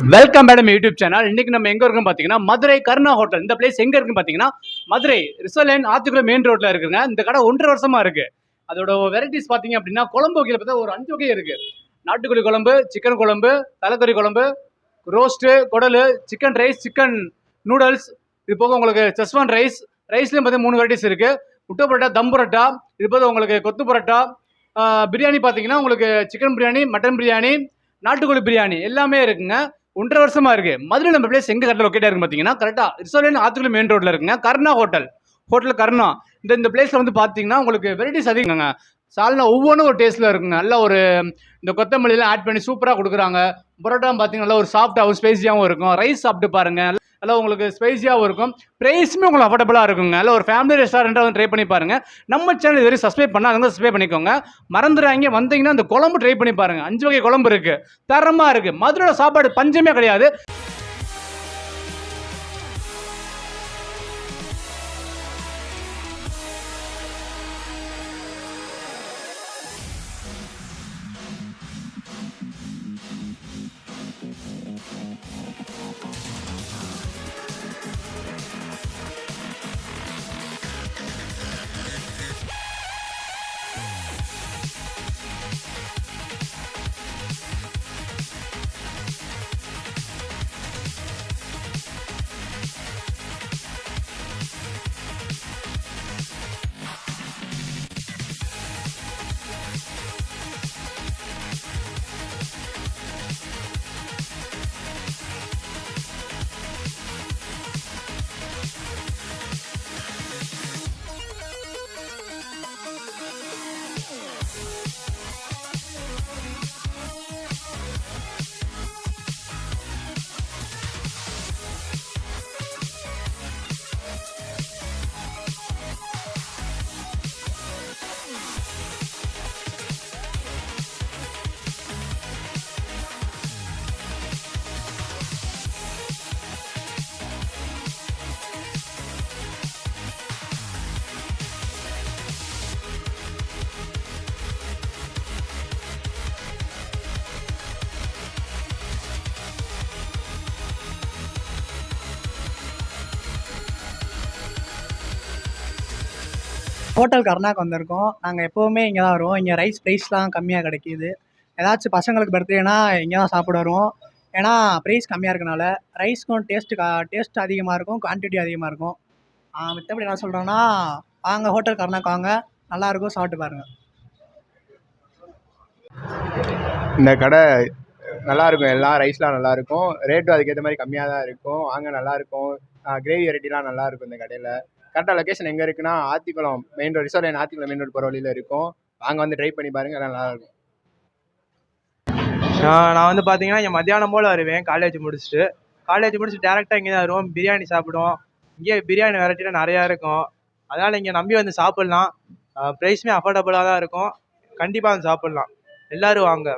Welcome madam YouTube channel. இன்னைக்கு நம்ம எங்க இருக்கோம் பாத்தீங்கன்னா மதுரை கருணா ஹோட்டல். இந்த பிளேஸ் எங்க இருக்குன்னு பாத்தீங்கன்னா மதுரை ரிசர்லைன் ஆத்துக்குள்ள மெயின் ரோட்ல இருக்குங்க. இந்த கடை 1.5 வருஷமா இருக்கு. அதோட வெரைட்டிஸ் பாத்தீங்க அப்படின்னா குழம்பு வகையில பார்த்தா ஒரு 5 வகை இருக்கு. நாட்டுக்கோழி குழம்பு, சிக்கன் குழம்பு, தலைக்கறி குழம்பு, ரோஸ்ட்டு, குடலு, சிக்கன் ரைஸ், சிக்கன் நூடல்ஸ், இது போக உங்களுக்கு செஸ்வான் ரைஸ், ரைஸ்லயும் பார்த்தீங்கன்னா 3 வெரைட்டிஸ் இருக்கு. முட்டை பரோட்டா, தம் பரோட்டா, இது போக உங்களுக்கு கொத்து பரோட்டா, பிரியாணி பார்த்தீங்கன்னா உங்களுக்கு சிக்கன் பிரியாணி, மட்டன் பிரியாணி, நாட்டுக்கோழி பிரியாணி எல்லாமே இருக்குங்க. 1.5 வருஷமா இருக்கு. மதுரை நம்ம பிளேஸ் எங்க கரெக்டாக லொக்கேட் இருக்கு பார்த்தீங்கன்னா கரெக்டா ரிசர்வேன் ஆத்துக்குள்ள மெயின் ரோட்ல இருக்குங்க. கருணா ஹோட்டல் கருணா. இந்த பிளேஸ்ல வந்து பார்த்தீங்கன்னா உங்களுக்கு வெரைட்டிஸ் அதிகங்க. சால்னா ஒவ்வொன்றும் ஒரு டேஸ்ட்ல இருக்குங்க. நல்ல ஒரு இந்த கொத்தமல்லியெல்லாம் ஆட் பண்ணி சூப்பராக கொடுக்குறாங்க. பரோட்டா பார்த்தீங்கன்னா நல்லா ஒரு சாஃப்டாகவும் ஸ்பைசியாகவும் இருக்கும். ரைஸ் சாப்பிட்டு பாருங்க, நல்லா உங்களுக்கு ஸ்பைசியாகவும் இருக்கும். ப்ரைஸுமே உங்களுக்கு அஃபோர்டபுளாக இருக்குங்க. நல்ல ஒரு ஃபேமிலி ரெஸ்டாரண்ட்டாக வந்து ட்ரை பண்ணி பாருங்க. நம்ம சேனல் இது வரைக்கும் சப்ஸ்கிரைப் பண்ணாதவங்க சப்ஸ்கிரைப் பண்ணிக்கோங்க. மறந்துடாங்க, வந்தீங்கன்னா அந்த குழம்பு ட்ரை பண்ணி பாருங்க. 5 வகை குழம்பு இருக்கு, தரமா இருக்கு. மதுரையோட சாப்பாடு பஞ்சமே கிடையாது. ஹோட்டல் கருணாக்கு வந்திருக்கோம். நாங்கள் எப்போவுமே இங்கே தான் வருவோம். இங்கே ரைஸ் ப்ரைஸ்லாம் கம்மியாக கிடைக்கிது. ஏதாச்சும் பசங்களுக்கு பர்த்டேனா இங்கே தான் சாப்பிட வருவோம். ஏன்னா ப்ரைஸ் கம்மியாக இருக்கனால. ரைஸ்க்கும் டேஸ்ட் அதிகமாக இருக்கும், குவான்டிட்டி அதிகமாக இருக்கும். மற்றபடி என்ன சொல்கிறோன்னா, வாங்க ஹோட்டல் கருணாக்கு வாங்க, நல்லாயிருக்கும், சாப்பிட்டு பாருங்கள். இந்த கடை நல்லாயிருக்கும். எல்லாம் ரைஸ்லாம் நல்லாயிருக்கும். ரேட்டும் அதுக்கேற்ற மாதிரி கம்மியாக தான் இருக்கும். வாங்க நல்லாயிருக்கும். கிரேவி வெரைட்டிலாம் நல்லாயிருக்கும் இந்த கடையில். கரெக்டாக லொக்கேஷன் எங்கே இருக்குன்னா ஆத்திக்குளம் மெயின் ரோடு, ரிசர்வேன் ஆத்திக்குளம் மெயின் ரோடு போகிற வழியில் இருக்கும். வாங்க வந்து ட்ரை பண்ணி பாருங்கள், எல்லாம் நல்லாயிருக்கும். நான் வந்து பார்த்தீங்கன்னா இங்கே மத்தியானம் போல் வருவேன். காலேஜ் முடிச்சுட்டு டேரெக்டாக இங்கே தான் வருவோம். பிரியாணி சாப்பிடுவோம். இங்கே பிரியாணி வெரைட்டிலாம் நிறையா இருக்கும். அதனால் இங்கே நம்பி வந்து சாப்பிட்லாம். ப்ரைஸுமே அஃபோர்டபுளாக தான் இருக்கும். கண்டிப்பாக வந்து சாப்பிட்லாம். எல்லோரும் வாங்க.